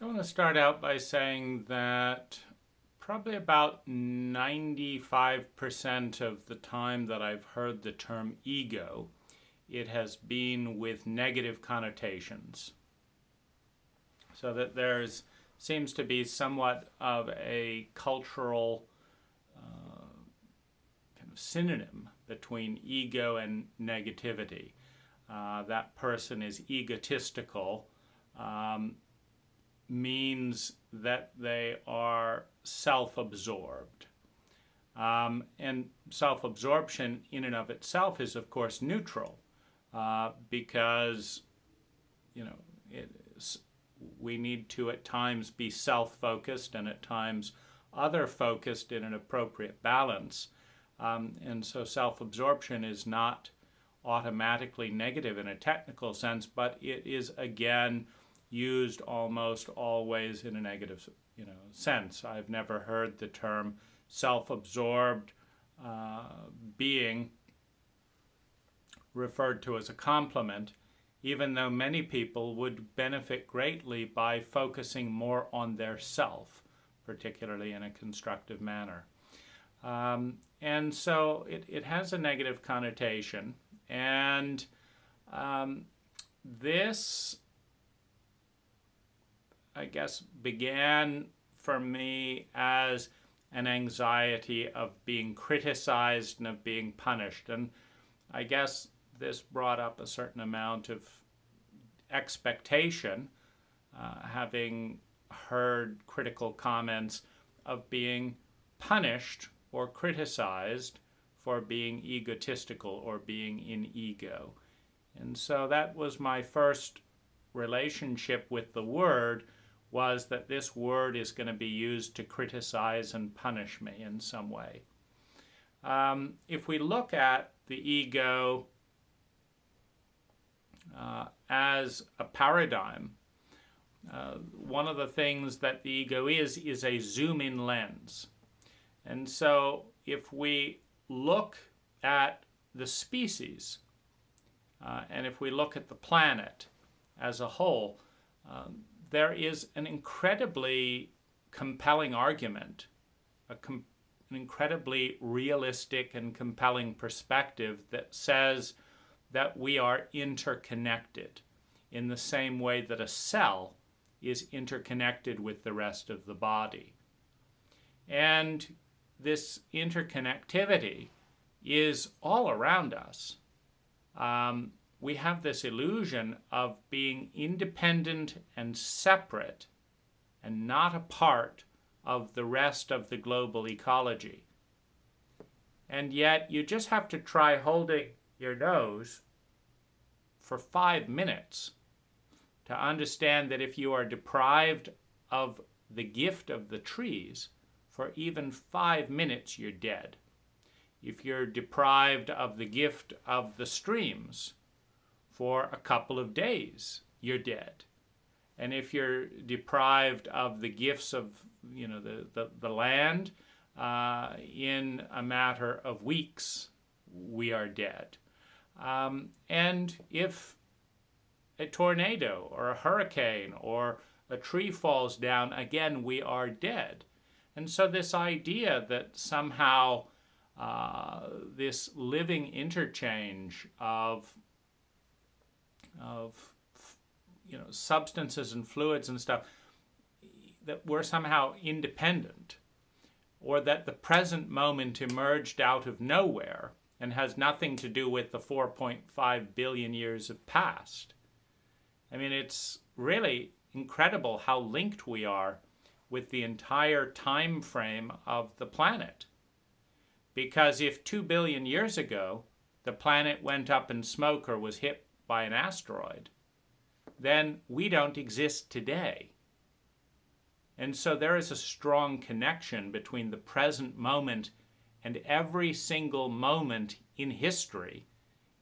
I want to start out by saying that probably about 95% of the time that I've heard the term ego, it has been with negative connotations. So that there's seems to be somewhat of a cultural kind of synonym between ego and negativity. That person is egotistical means that they are self-absorbed. And self-absorption in and of itself is, of course, neutral because, you know, we need to at times be self-focused and at times other-focused in an appropriate balance. And so self-absorption is not automatically negative in a technical sense, but it is, again, used almost always in a negative, sense. I've never heard the term self-absorbed being referred to as a compliment, even though many people would benefit greatly by focusing more on their self, particularly in a constructive manner. And so it has a negative connotation, and this, I guess, began for me as an anxiety of being criticized and of being punished. And I guess this brought up a certain amount of expectation, having heard critical comments of being punished or criticized for being egotistical or being in ego. And so that was my first relationship with the word, was that this word is going to be used to criticize and punish me in some way. If we look at the ego as a paradigm, one of the things that the ego is a zoom-in lens. And so if we look at the species, and if we look at the planet as a whole, there is an incredibly compelling argument, an incredibly realistic and compelling perspective that says that we are interconnected in the same way that a cell is interconnected with the rest of the body. And this interconnectivity is all around us. We have this illusion of being independent and separate and not a part of the rest of the global ecology. And yet you just have to try holding your nose for 5 minutes to understand that if you are deprived of the gift of the trees for even 5 minutes, you're dead. If you're deprived of the gift of the streams for a couple of days, you're dead. And if you're deprived of the gifts of the land in a matter of weeks, we are dead. And if a tornado or a hurricane or a tree falls down, again, we are dead. And so this idea that somehow this living interchange of substances and fluids and stuff, that we're somehow independent, or that the present moment emerged out of nowhere and has nothing to do with the 4.5 billion years of past. I mean, it's really incredible how linked we are with the entire time frame of the planet. Because if 2 billion years ago the planet went up in smoke or was hit by an asteroid, then we don't exist today. And so there is a strong connection between the present moment and every single moment in history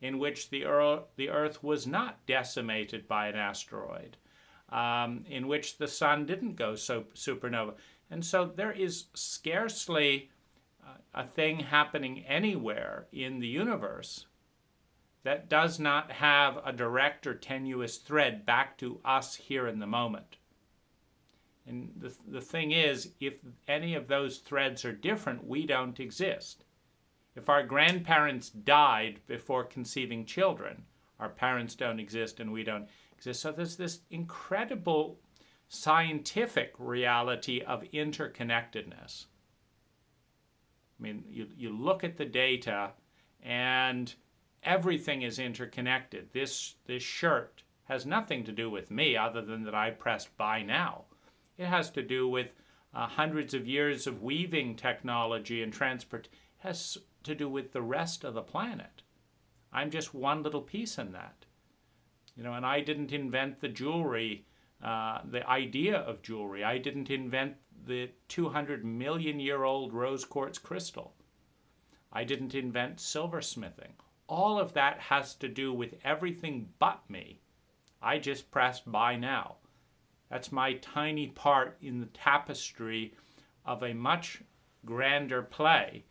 in which the Earth was not decimated by an asteroid, in which the sun didn't go supernova. And so there is scarcely a thing happening anywhere in the universe that does not have a direct or tenuous thread back to us here in the moment. And the thing is, if any of those threads are different, we don't exist. If our grandparents died before conceiving children, our parents don't exist and we don't exist. So there's this incredible scientific reality of interconnectedness. I mean, you look at the data and everything is interconnected. This shirt has nothing to do with me other than that I pressed buy now. It has to do with hundreds of years of weaving technology and transport. It has to do with the rest of the planet. I'm just one little piece in that. And I didn't invent the jewelry, the idea of jewelry. I didn't invent the 200 million year old rose quartz crystal. I didn't invent silversmithing. All of that has to do with everything but me. I just pressed buy now. That's my tiny part in the tapestry of a much grander play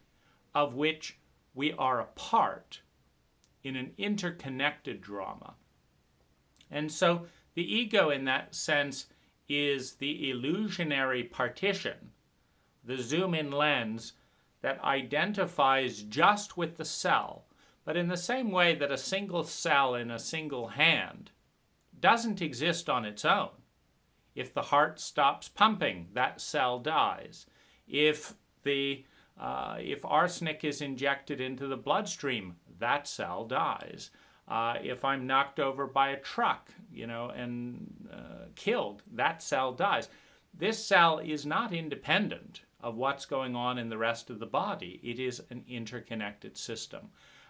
of which we are a part in an interconnected drama. And so the ego in that sense is the illusionary partition, the zoom-in lens that identifies just with the cell, but in the same way that a single cell in a single hand doesn't exist on its own. If the heart stops pumping, that cell dies. If arsenic is injected into the bloodstream, that cell dies. If I'm knocked over by a truck, and killed, that cell dies. This cell is not independent of what's going on in the rest of the body. It is an interconnected system.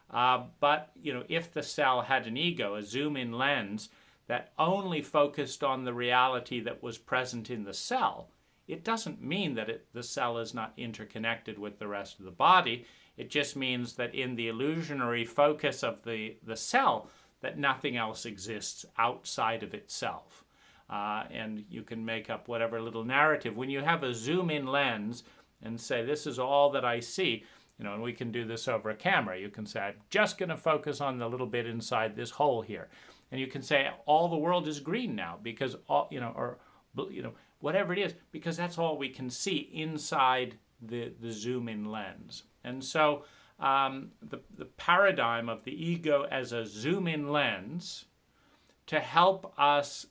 But if the cell had an ego, a zoom-in lens that only focused on the reality that was present in the cell, it doesn't mean that the cell is not interconnected with the rest of the body. It just means that in the illusionary focus of the cell, that nothing else exists outside of itself. And you can make up whatever little narrative. When you have a zoom-in lens and say, this is all that I see, and we can do this over a camera. You can say, I'm just going to focus on the little bit inside this hole here. And you can say, all the world is green now because, whatever it is, because that's all we can see inside the zoom-in lens. And so the paradigm of the ego as a zoom-in lens to help us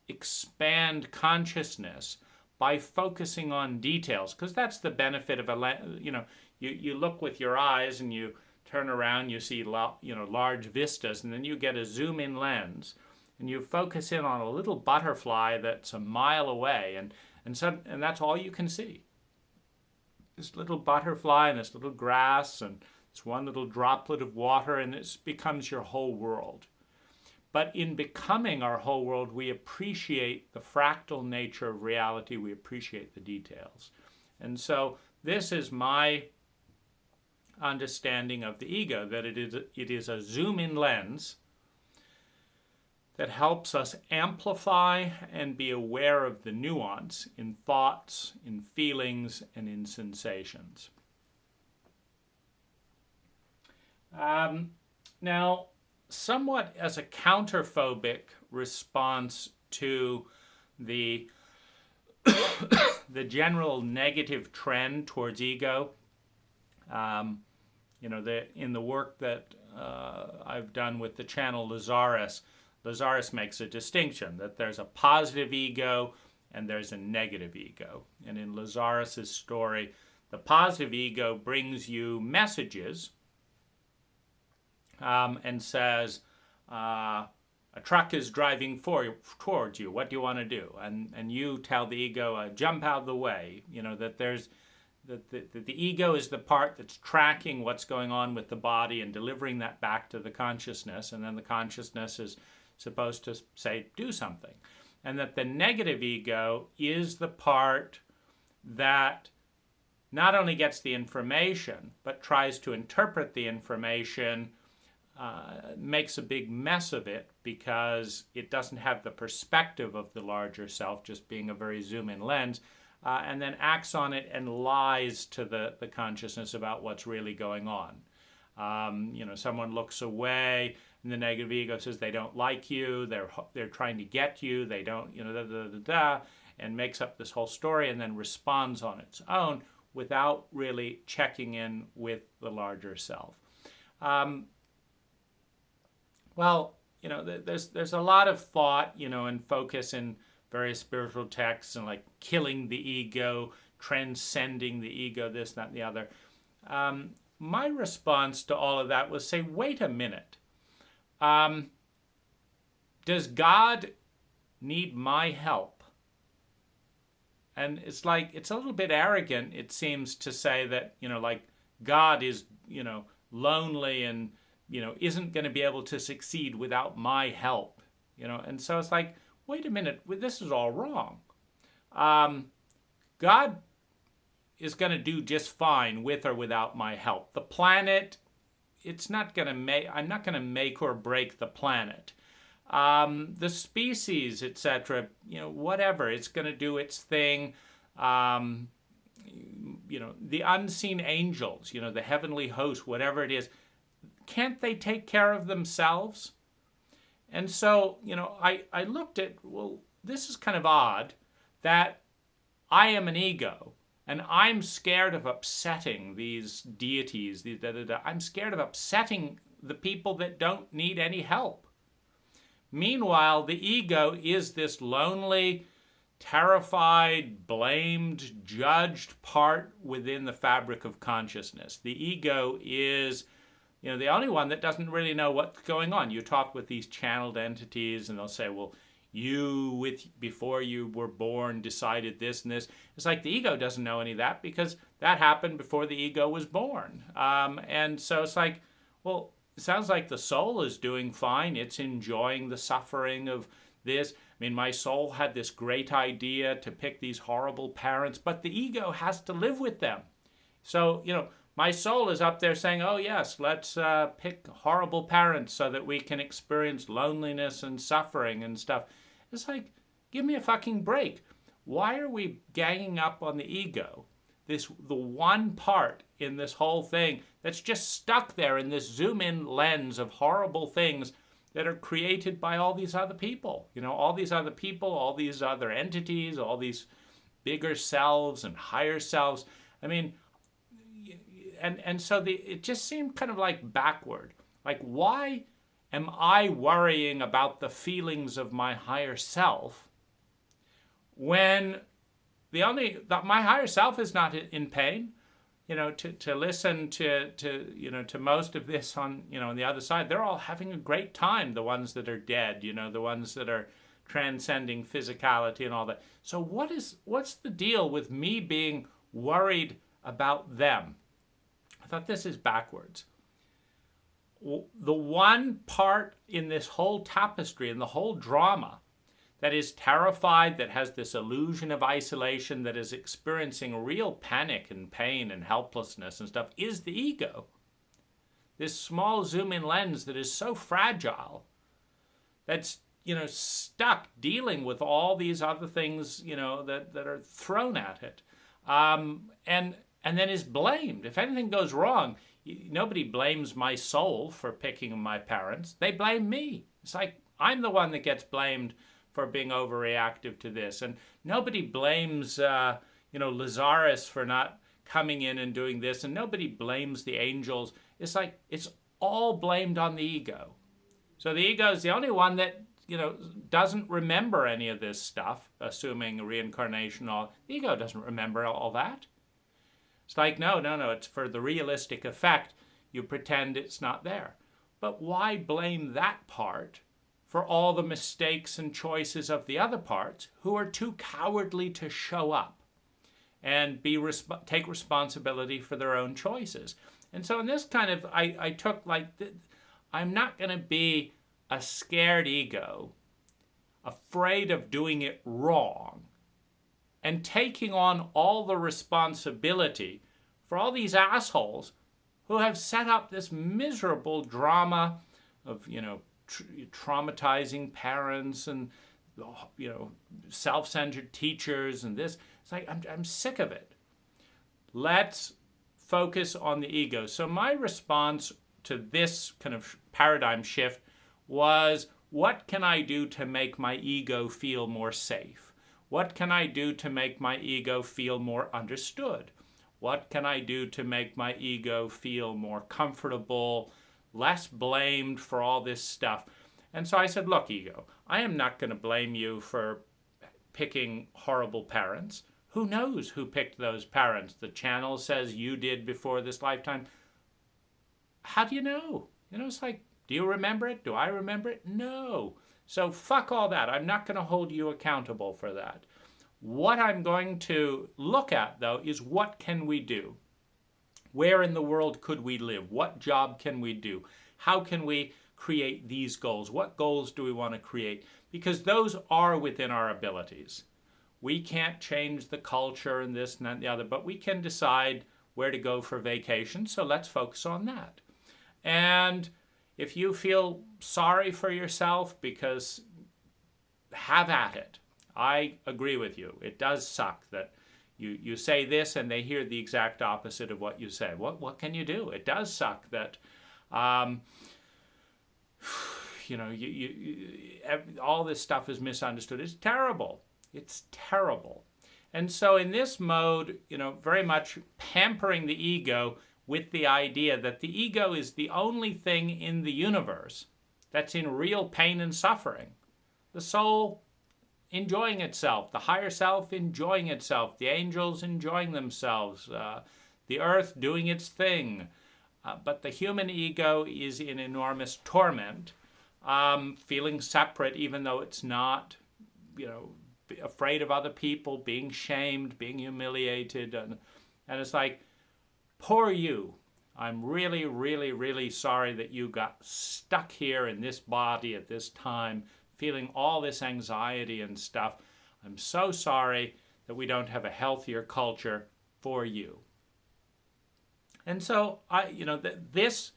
expand consciousness by focusing on details, because that's the benefit of a lens. You look with your eyes and you turn around, you see large vistas, and then you get a zoom-in lens and you focus in on a little butterfly that's a mile away, and that's all you can see. This little butterfly and this little grass and this one little droplet of water, and it becomes your whole world. But in becoming our whole world, we appreciate the fractal nature of reality. We appreciate the details. And so this is my understanding of the ego, that it is a zoom-in lens that helps us amplify and be aware of the nuance in thoughts, in feelings, and in sensations. Now, somewhat as a counterphobic response to the general negative trend towards ego, in the work that I've done with the channel Lazarus makes a distinction that there's a positive ego and there's a negative ego. And in Lazarus's story, the positive ego brings you messages and says, a truck is driving towards you. What do you want to do? And you tell the ego, jump out of the way. That there's that the ego is the part that's tracking what's going on with the body and delivering that back to the consciousness, and then the consciousness is supposed to say, do something. And that the negative ego is the part that not only gets the information, but tries to interpret the information, makes a big mess of it because it doesn't have the perspective of the larger self, just being a very zoom-in lens, and then acts on it and lies to the consciousness about what's really going on. Someone looks away, and the negative ego says they don't like you, they're trying to get you, they don't, and makes up this whole story and then responds on its own without really checking in with the larger self. Well, there's a lot of thought, and focus in various spiritual texts and like killing the ego, transcending the ego, this, that, and the other. My response to all of that was say, wait a minute. Does God need my help? And it's like, it's a little bit arrogant, it seems, to say that, like God is, lonely and, isn't going to be able to succeed without my help, And so it's like, wait a minute, this is all wrong. God is going to do just fine with or without my help. The planet, I'm not going to make or break the planet. The species, etc., whatever, it's going to do its thing. The unseen angels, the heavenly host, whatever it is, can't they take care of themselves? And so, I looked at, well, this is kind of odd that I am an ego and I'm scared of upsetting these deities. I'm scared of upsetting the people that don't need any help. Meanwhile, the ego is this lonely, terrified, blamed, judged part within the fabric of consciousness. The ego is, the only one that doesn't really know what's going on. You talk with these channeled entities and they'll say, well, before you were born, decided this and this. It's like the ego doesn't know any of that because that happened before the ego was born. And so it's like, well, it sounds like the soul is doing fine. It's enjoying the suffering of this. I mean, my soul had this great idea to pick these horrible parents, but the ego has to live with them. So, my soul is up there saying, oh, yes, let's pick horrible parents so that we can experience loneliness and suffering and stuff. It's like, give me a fucking break. Why are we ganging up on the ego? The one part in this whole thing that's just stuck there in this zoom-in lens of horrible things that are created by all these other people. All these other people, all these other entities, all these bigger selves and higher selves. I mean, and so it just seemed kind of like backward. Like, why am I worrying about the feelings of my higher self when my higher self is not in pain? To listen to most of this on the other side, they're all having a great time. The ones that are dead, the ones that are transcending physicality and all that. So what's the deal with me being worried about them? I thought this is backwards. The one part in this whole tapestry and the whole drama that is terrified, that has this illusion of isolation, that is experiencing real panic and pain and helplessness and stuff, is the ego. This small zoom-in lens that is so fragile, that's, stuck dealing with all these other things, that are thrown at it. And then is blamed. If anything goes wrong, nobody blames my soul for picking my parents. They blame me. It's like I'm the one that gets blamed for being overreactive to this. And nobody blames, Lazarus for not coming in and doing this. And nobody blames the angels. It's like it's all blamed on the ego. So the ego is the only one that, doesn't remember any of this stuff, assuming reincarnation. The ego doesn't remember all that. It's like, no, it's for the realistic effect. You pretend it's not there. But why blame that part for all the mistakes and choices of the other parts who are too cowardly to show up and take responsibility for their own choices? And so in this kind of, I took I'm not going to be a scared ego, afraid of doing it wrong, and taking on all the responsibility for all these assholes who have set up this miserable drama of, traumatizing parents and, self-centered teachers and this. It's like, I'm sick of it. Let's focus on the ego. So my response to this kind of paradigm shift was, what can I do to make my ego feel more safe? What can I do to make my ego feel more understood? What can I do to make my ego feel more comfortable, less blamed for all this stuff? And so I said, look, ego, I am not going to blame you for picking horrible parents. Who knows who picked those parents? The channel says you did before this lifetime. How do you know? It's like, do you remember it? Do I remember it? No. So fuck all that. I'm not going to hold you accountable for that. What I'm going to look at, though, is what can we do? Where in the world could we live? What job can we do? How can we create these goals? What goals do we want to create? Because those are within our abilities. We can't change the culture and this and that and the other, but we can decide where to go for vacation, so let's focus on that. And if you feel sorry for yourself, because have at it. I agree with you. It does suck that you say this and they hear the exact opposite of what you say. What can you do? It does suck that all this stuff is misunderstood. It's terrible. It's terrible. And so in this mode, very much pampering the ego with the idea that the ego is the only thing in the universe that's in real pain and suffering. The soul enjoying itself, the higher self enjoying itself, the angels enjoying themselves, the earth doing its thing. But the human ego is in enormous torment, feeling separate even though it's not, afraid of other people, being shamed, being humiliated. And it's like, poor you. I'm really, really, really sorry that you got stuck here in this body at this time, feeling all this anxiety and stuff. I'm so sorry that we don't have a healthier culture for you. And so this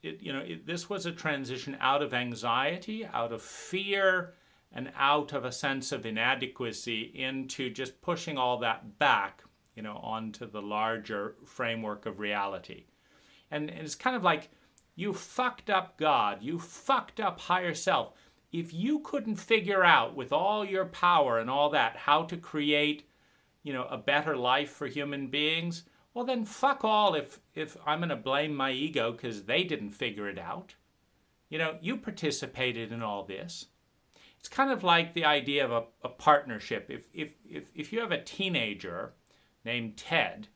this was a transition out of anxiety, out of fear, and out of a sense of inadequacy into just pushing all that back, onto the larger framework of reality. And it's kind of like, you fucked up God, you fucked up higher self. If you couldn't figure out with all your power and all that how to create, a better life for human beings, well then fuck all if I'm going to blame my ego because they didn't figure it out. You participated in all this. It's kind of like the idea of a partnership. If you have a teenager named Ted,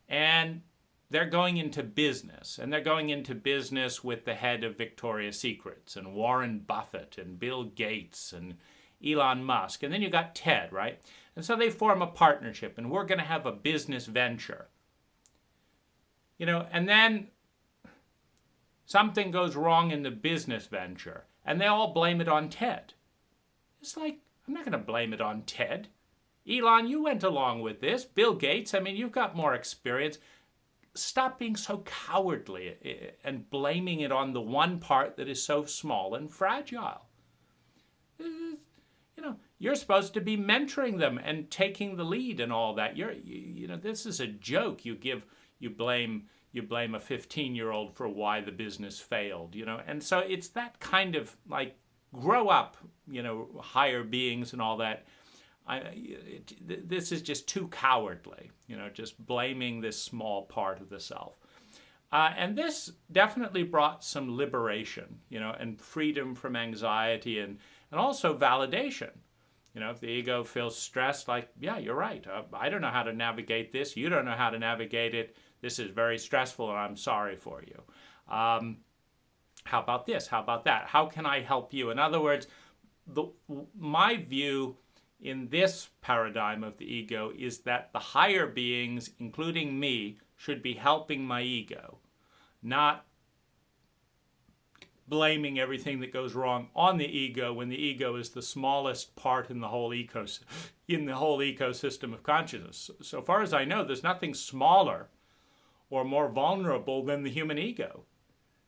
and they're going into business, and they're going into business with the head of Victoria's Secrets, and Warren Buffett, and Bill Gates, and Elon Musk, and then you got Ted, right? And so they form a partnership, and we're going to have a business venture. And then something goes wrong in the business venture, and they all blame it on Ted. It's like, I'm not going to blame it on Ted. Elon, you went along with this. Bill Gates, you've got more experience. Stop being so cowardly and blaming it on the one part that is so small and fragile. You're supposed to be mentoring them and taking the lead and all that. This is a joke. You blame a 15-year-old for why the business failed, And so it's that kind of like, grow up, higher beings and all that. This is just too cowardly, just blaming this small part of the self. And this definitely brought some liberation, and freedom from anxiety and also validation. If the ego feels stressed, like, yeah, you're right. I don't know how to navigate this. You don't know how to navigate it. This is very stressful and I'm sorry for you. How about this? How about that? How can I help you? In other words, my view in this paradigm of the ego is that the higher beings, including me, should be helping my ego, not blaming everything that goes wrong on the ego when the ego is the smallest part in the whole ecosystem of consciousness. So far as I know, there's nothing smaller or more vulnerable than the human ego.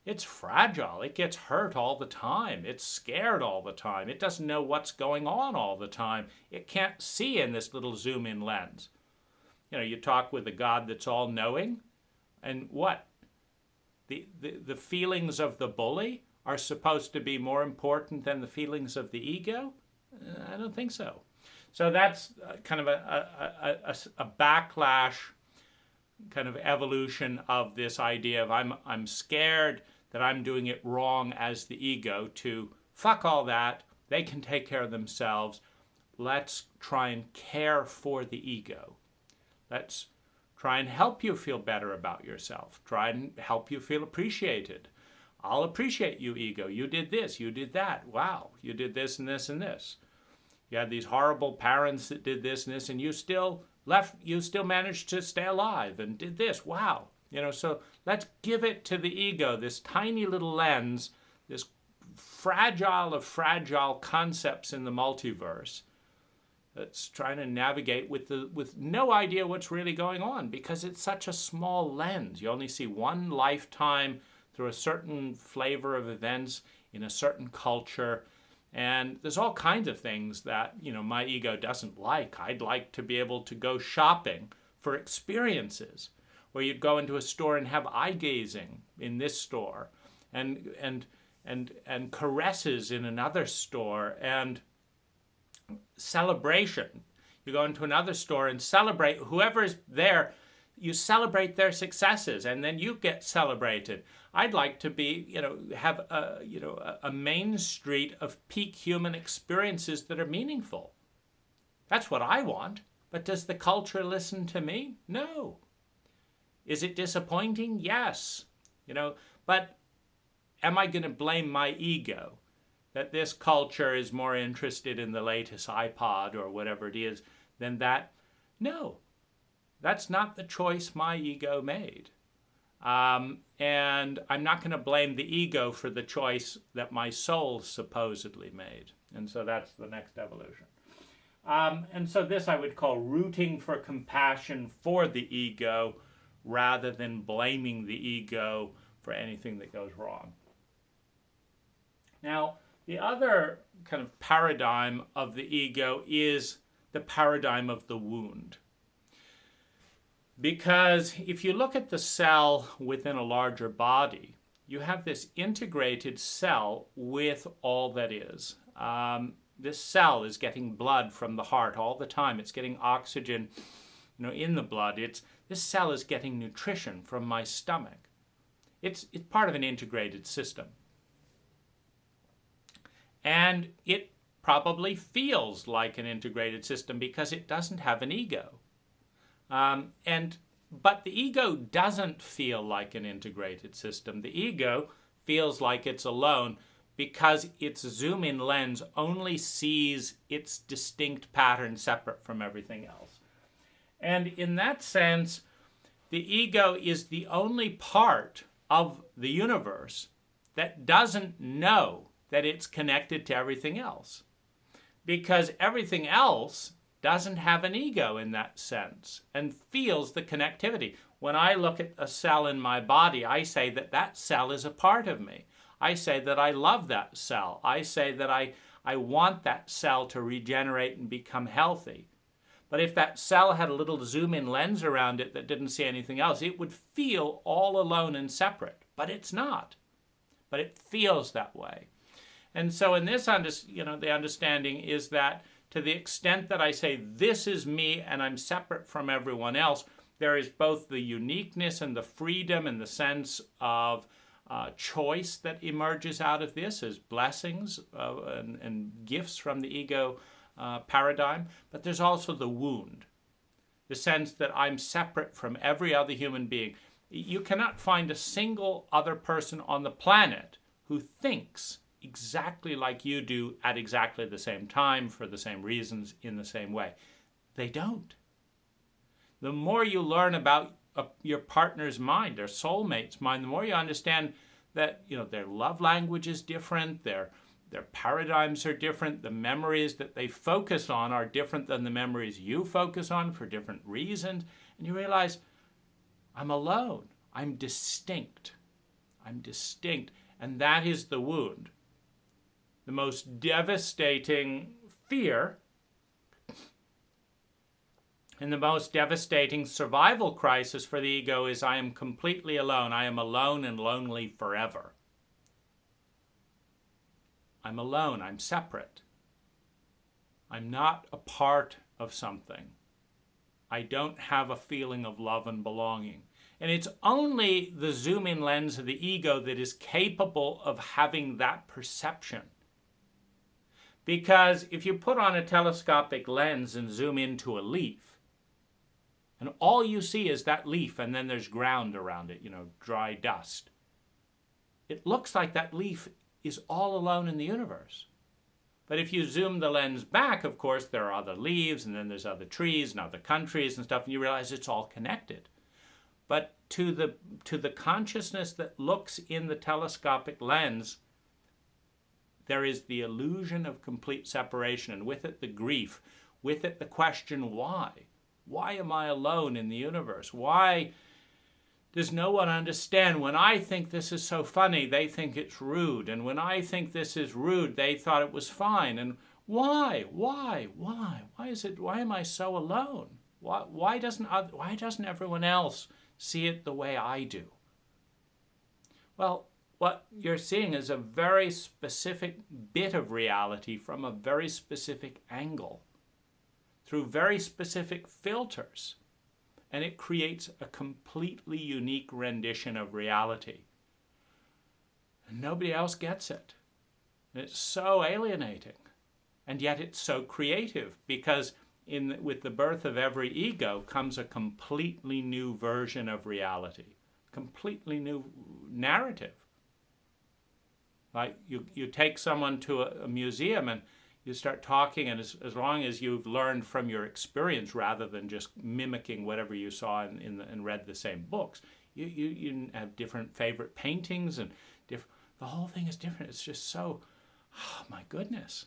It's fragile. It gets hurt all the time. It's scared all the time. It doesn't know what's going on all the time. It can't see in this little zoom-in lens. You talk with a God that's all-knowing, and what? The feelings of the bully are supposed to be more important than the feelings of the ego? I don't think so. So that's kind of a backlash kind of evolution of this idea of I'm scared that I'm doing it wrong as the ego, to fuck all that, they can take care of themselves. Let's try and care for the ego. Let's try and help you feel better about yourself. Try and help you feel appreciated. I'll appreciate you, ego. You did this, you did that. Wow, you did this and this and this. You had these horrible parents that did this and this, and you still managed to stay alive and did this. Wow. So let's give it to the ego, this tiny little lens, this fragile of fragile concepts in the multiverse that's trying to navigate with no idea what's really going on, because it's such a small lens. You only see one lifetime through a certain flavor of events in a certain culture. And there's all kinds of things that, my ego doesn't like. I'd like to be able to go shopping for experiences, where you'd go into a store and have eye gazing in this store, and caresses in another store, and celebration. You go into another store and celebrate whoever's there. You celebrate their successes, and then you get celebrated. I'd like to be, have a main street of peak human experiences that are meaningful. That's what I want. But does the culture listen to me? No. Is it disappointing? Yes. But am I going to blame my ego that this culture is more interested in the latest iPod or whatever it is than that? No. That's not the choice my ego made. And I'm not going to blame the ego for the choice that my soul supposedly made. And so that's the next evolution. And so this I would call rooting for compassion for the ego rather than blaming the ego for anything that goes wrong. Now, the other kind of paradigm of the ego is the paradigm of the wound. Because if you look at the cell within a larger body, you have this integrated cell with all that is. This cell is getting blood from the heart all the time. It's getting oxygen, in the blood. This cell is getting nutrition from my stomach. It's part of an integrated system. And it probably feels like an integrated system because it doesn't have an ego. But the ego doesn't feel like an integrated system. The ego feels like it's alone because its zoom-in lens only sees its distinct pattern separate from everything else. And in that sense, the ego is the only part of the universe that doesn't know that it's connected to everything else. Because everything else doesn't have an ego in that sense and feels the connectivity. When I look at a cell in my body, I say that that cell is a part of me. I say that I love that cell. I say that I want that cell to regenerate and become healthy. But if that cell had a little zoom-in lens around it that didn't see anything else, it would feel all alone and separate. But it's not. But it feels that way. And so in this, the understanding is that to the extent that I say this is me and I'm separate from everyone else, there is both the uniqueness and the freedom and the sense of choice that emerges out of this as blessings and gifts from the ego paradigm. But there's also the wound, the sense that I'm separate from every other human being. You cannot find a single other person on the planet who thinks exactly like you do at exactly the same time, for the same reasons, in the same way. They don't. The more you learn about your partner's mind, their soulmate's mind, the more you understand that their love language is different, their paradigms are different, the memories that they focus on are different than the memories you focus on for different reasons, and you realize, I'm alone, I'm distinct, and that is the wound. The most devastating fear and the most devastating survival crisis for the ego is I am completely alone. I am alone and lonely forever. I'm alone. I'm separate. I'm not a part of something. I don't have a feeling of love and belonging. And it's only the zoom-in lens of the ego that is capable of having that perception. Because if you put on a telescopic lens and zoom into a leaf, and all you see is that leaf, and then there's ground around it, dry dust, it looks like that leaf is all alone in the universe. But if you zoom the lens back, of course, there are other leaves, and then there's other trees and other countries and stuff, and you realize it's all connected. But to the consciousness that looks in the telescopic lens, there is the illusion of complete separation, and with it the grief, with it the question, why? Why am I alone in the universe? Why does no one understand? When I think this is so funny, they think it's rude. And when I think this is rude, they thought it was fine. And why? Why am I so alone? Why doesn't everyone else see it the way I do? Well, what you're seeing is a very specific bit of reality from a very specific angle, through very specific filters. And it creates a completely unique rendition of reality. And nobody else gets it. And it's so alienating. And yet it's so creative, because with the birth of every ego comes a completely new version of reality, completely new narrative. Like you take someone to a museum and you start talking, and as long as you've learned from your experience rather than just mimicking whatever you saw and read the same books, you have different favorite paintings, and the whole thing is different. It's just so, oh my goodness.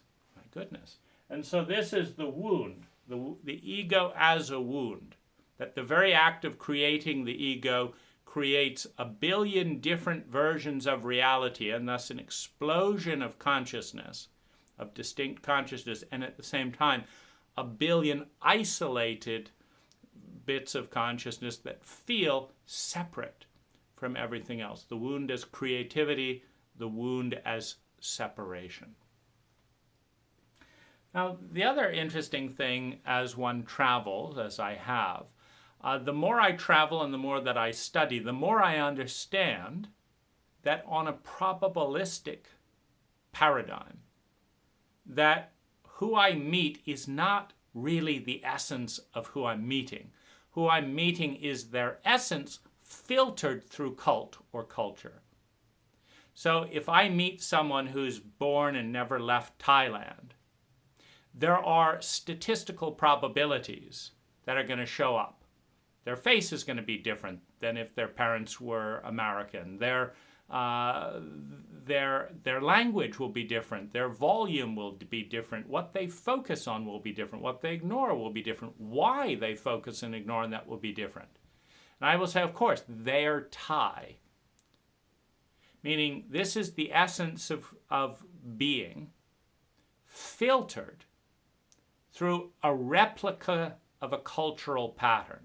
And so this is the wound, the ego as a wound, that the very act of creating the ego creates a billion different versions of reality, and thus an explosion of consciousness, of distinct consciousness, and at the same time, a billion isolated bits of consciousness that feel separate from everything else. The wound as creativity, the wound as separation. Now, the other interesting thing as one travels, as I have, the more I travel and the more that I study, the more I understand that on a probabilistic paradigm, that who I meet is not really the essence of who I'm meeting. Who I'm meeting is their essence filtered through cult or culture. So if I meet someone who's born and never left Thailand, there are statistical probabilities that are going to show up. Their face is going to be different than if their parents were American. Their language will be different. Their volume will be different. What they focus on will be different. What they ignore will be different. Why they focus and ignore on that will be different. And I will say, of course, they're Thai. Meaning this is the essence of being filtered through a replica of a cultural pattern.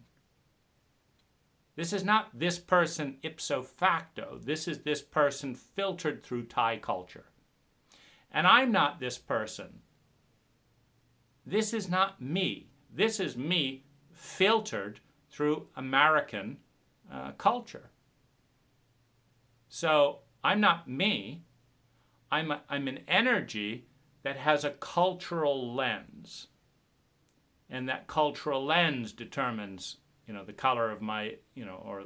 This is not this person ipso facto. This is this person filtered through Thai culture. And I'm not this person. This is not me. This is me filtered through American culture. So I'm not me. I'm an energy that has a cultural lens. And that cultural lens determines the color of my, or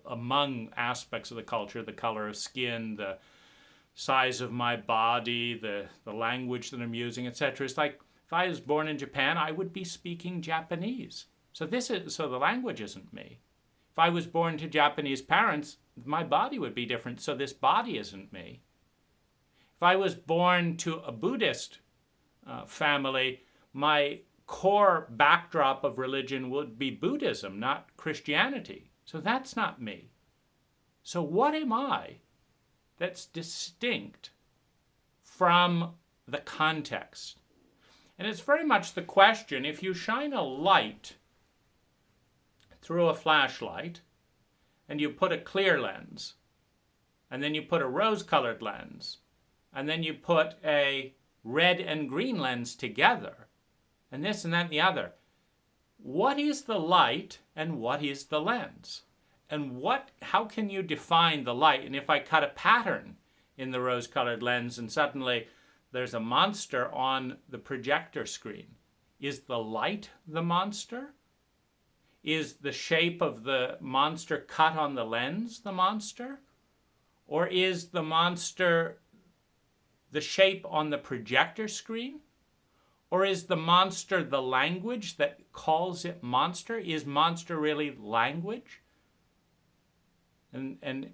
among aspects of the culture, the color of skin, the size of my body, the language that I'm using, etc. It's like if I was born in Japan, I would be speaking Japanese. So the language isn't me. If I was born to Japanese parents, my body would be different. So this body isn't me. If I was born to a Buddhist family, my core backdrop of religion would be Buddhism, not Christianity. So that's not me. So what am I that's distinct from the context? And it's very much the question, if you shine a light through a flashlight and you put a clear lens, and then you put a rose-colored lens, and then you put a red and green lens together, and this and that and the other. What is the light and what is the lens? And how can you define the light? And if I cut a pattern in the rose-colored lens and suddenly there's a monster on the projector screen, is the light the monster? Is the shape of the monster cut on the lens the monster? Or is the monster the shape on the projector screen? Or is the monster the language that calls it monster? Is monster really language? And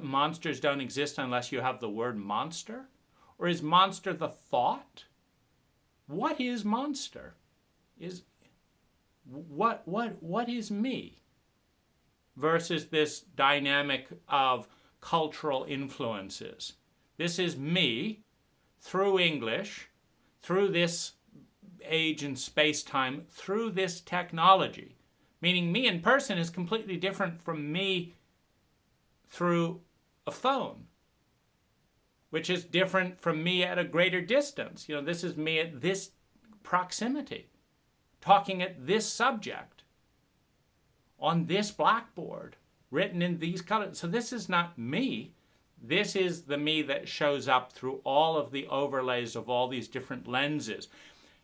monsters don't exist unless you have the word monster? Or is monster the thought? What is monster? What is me? Versus this dynamic of cultural influences. This is me through English, through this age and space-time, through this technology. Meaning me in person is completely different from me through a phone, which is different from me at a greater distance. This is me at this proximity, talking at this subject, on this blackboard, written in these colors. So this is not me. This is the me that shows up through all of the overlays of all these different lenses.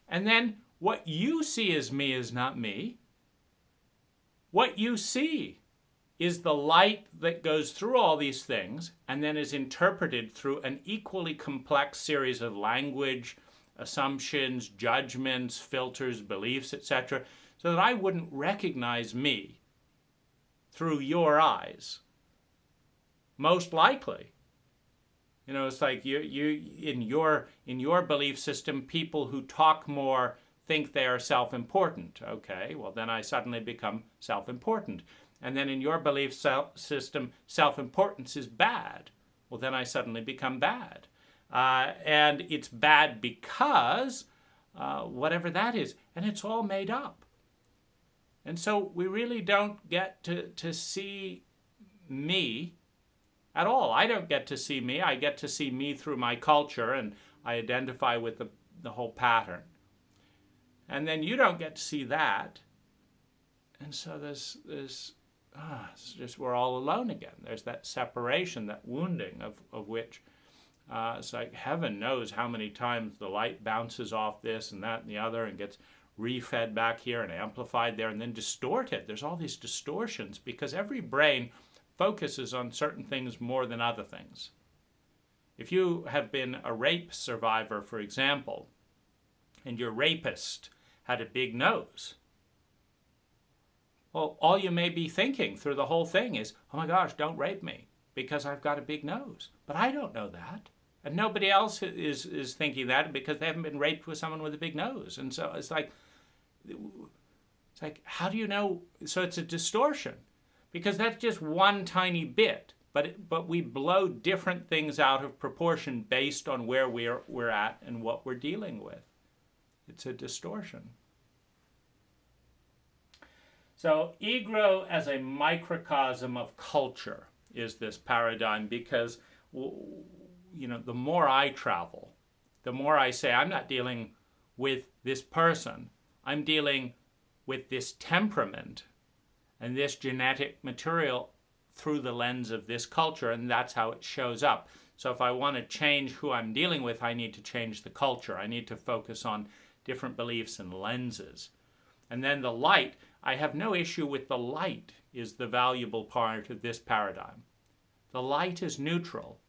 And then what you see as me is not me. What you see is the light that goes through all these things and then is interpreted through an equally complex series of language, assumptions, judgments, filters, beliefs, etc., so that I wouldn't recognize me through your eyes. Most likely. It's like you in your belief system, people who talk more think they are self-important. Okay, well then I suddenly become self-important. And then in your belief system, self-importance is bad. Well, then I suddenly become bad. And it's bad because whatever that is. And it's all made up. And so we really don't get to see me at all. I don't get to see me. I get to see me through my culture, and I identify with the whole pattern. And then you don't get to see that. And so it's just we're all alone again. There's that separation, that wounding of which it's like heaven knows how many times the light bounces off this and that and the other and gets refed back here and amplified there and then distorted. There's all these distortions because every brain focuses on certain things more than other things. If you have been a rape survivor, for example, and your rapist had a big nose, well, all you may be thinking through the whole thing is, oh my gosh, don't rape me because I've got a big nose. But I don't know that. And nobody else is thinking that because they haven't been raped with someone with a big nose. And so it's like, how do you know? So it's a distortion because that's just one tiny bit. But we blow different things out of proportion based on where we're at and what we're dealing with. It's a distortion. So ego as a microcosm of culture is this paradigm because, the more I travel, the more I say I'm not dealing with this person. I'm dealing with this temperament and this genetic material through the lens of this culture, and that's how it shows up. So if I want to change who I'm dealing with, I need to change the culture. I need to focus on different beliefs and lenses. And then the light, I have no issue with the light is the valuable part of this paradigm. The light is neutral.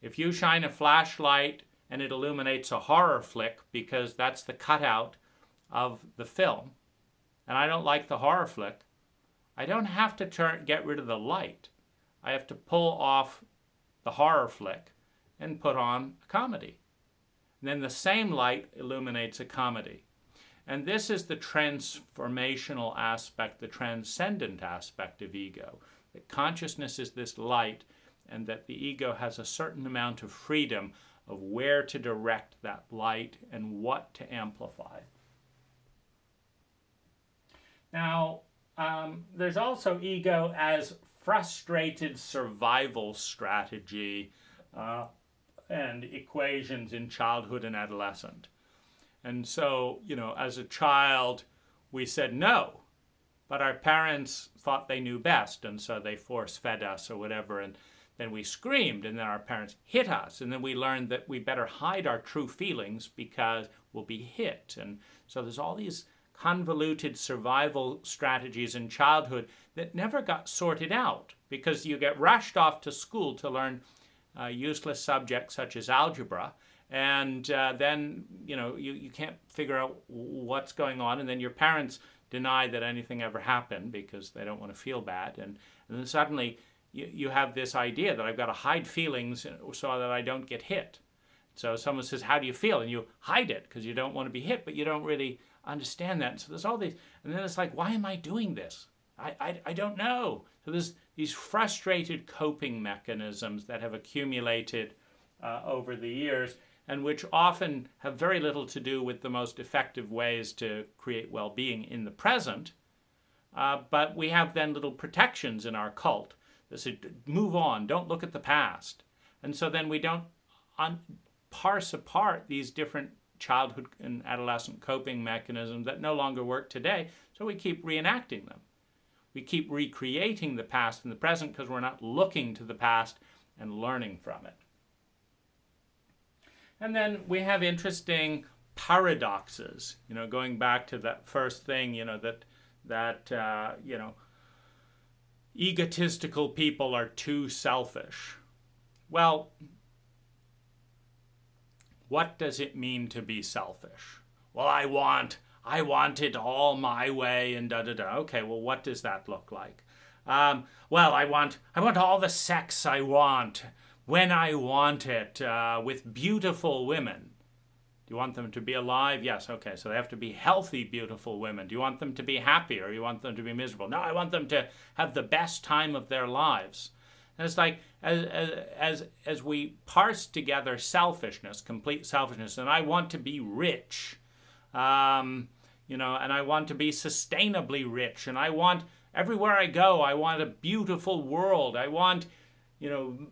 If you shine a flashlight and it illuminates a horror flick because that's the cutout of the film, and I don't like the horror flick, I don't have to get rid of the light. I have to pull off the horror flick and put on a comedy. And then the same light illuminates a comedy. And this is the transformational aspect, the transcendent aspect of ego. That consciousness is this light, and that the ego has a certain amount of freedom of where to direct that light and what to amplify. Now, there's also ego as frustrated survival strategy and equations in childhood and adolescent. And so, as a child, we said no, but our parents thought they knew best, and so they force-fed us or whatever, and then we screamed, and then our parents hit us, and then we learned that we better hide our true feelings because we'll be hit. And so there's all these convoluted survival strategies in childhood that never got sorted out because you get rushed off to school to learn useless subjects such as algebra, and then you can't figure out what's going on, and then your parents deny that anything ever happened because they don't want to feel bad, and then suddenly you have this idea that I've got to hide feelings so that I don't get hit. So someone says, how do you feel? And you hide it because you don't want to be hit, but you don't really understand that. And so there's all these, and then it's like, why am I doing this? I don't know. So there's these frustrated coping mechanisms that have accumulated over the years, and which often have very little to do with the most effective ways to create well-being in the present. But we have then little protections in our cult that say, move on, don't look at the past. And so then we don't parse apart these different childhood and adolescent coping mechanisms that no longer work today, so we keep reenacting them. We keep recreating the past in the present because we're not looking to the past and learning from it. And then we have interesting paradoxes, going back to that first thing, that egotistical people are too selfish. Well, what does it mean to be selfish? Well, I want it all my way and da-da-da. Okay, well, what does that look like? Well, I want all the sex I want, when I want it, with beautiful women. Do you want them to be alive? Yes, okay, so they have to be healthy, beautiful women. Do you want them to be happy or do you want them to be miserable? No, I want them to have the best time of their lives. And it's like, as we parse together selfishness, complete selfishness, and I want to be rich, and I want to be sustainably rich, and I want, everywhere I go, I want a beautiful world. I want,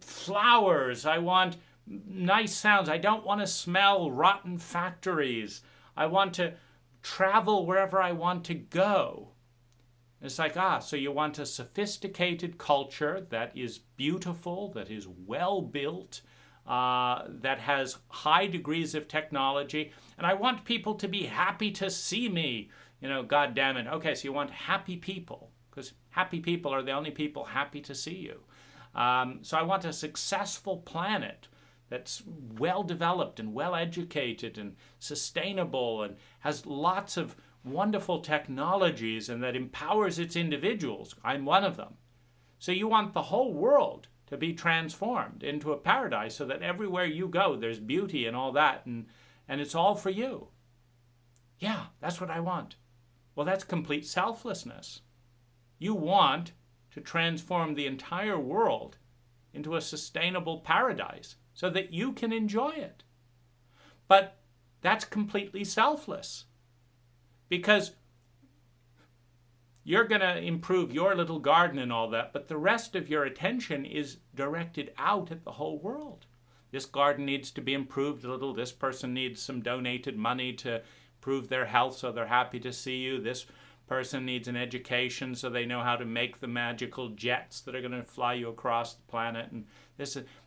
flowers. I want nice sounds. I don't want to smell rotten factories. I want to travel wherever I want to go. It's like, so you want a sophisticated culture that is beautiful, that is well built, that has high degrees of technology, and I want people to be happy to see me. God damn it. Okay, so you want happy people, because happy people are the only people happy to see you. So I want a successful planet that's well developed and well educated and sustainable and has lots of wonderful technologies and that empowers its individuals. I'm one of them. So you want the whole world to be transformed into a paradise so that everywhere you go there's beauty and all that, and it's all for you. Yeah, that's what I want. Well, that's complete selflessness. You want to transform the entire world into a sustainable paradise so that you can enjoy it. But that's completely selfless, because you're going to improve your little garden and all that, but the rest of your attention is directed out at the whole world. This garden needs to be improved a little. This person needs some donated money to improve their health so they're happy to see you. This person needs an education so they know how to make the magical jets that are going to fly you across the planet.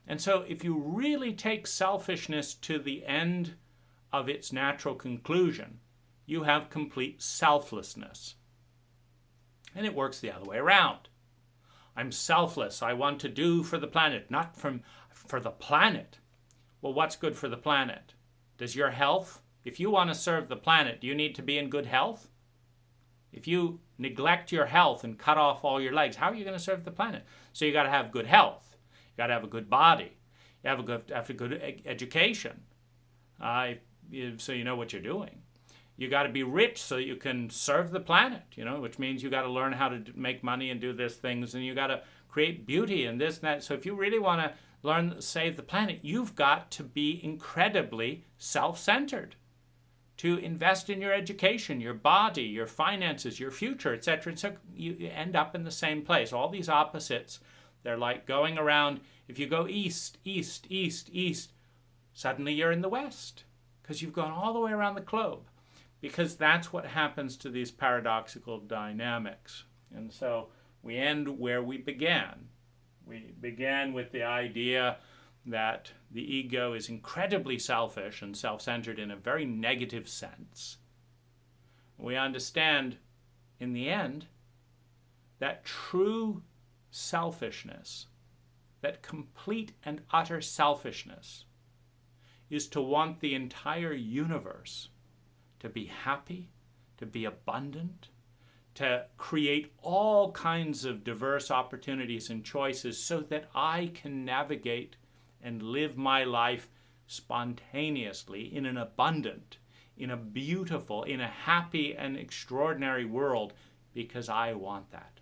And so if you really take selfishness to the end of its natural conclusion, you have complete selflessness. And it works the other way around. I'm selfless. I want to do for the planet, not for the planet. Well, what's good for the planet? Does your health, if you want to serve the planet, do you need to be in good health? If you neglect your health and cut off all your legs, how are you going to serve the planet? So you got to have good health. You got to have a good body. You have a good education, so you know what you're doing. You got to be rich so you can serve the planet, which means you got to learn how to make money and do these things, and you got to create beauty and this and that. So if you really want to learn to save the planet, you've got to be incredibly self-centered, to invest in your education, your body, your finances, your future, etc. And so you end up in the same place. All these opposites, they're like going around. If you go east, east, east, east, Suddenly you're in the West because you've gone all the way around the globe, because that's what happens to these paradoxical dynamics. And so we end where we began. We began with the idea that the ego is incredibly selfish and self-centered in a very negative sense. We understand in the end that true selfishness, that complete and utter selfishness, is to want the entire universe to be happy, to be abundant, to create all kinds of diverse opportunities and choices so that I can navigate and live my life spontaneously in an abundant, in a beautiful, in a happy and extraordinary world, because I want that.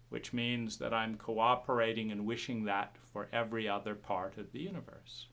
Which means that I'm cooperating and wishing that for every other part of the universe.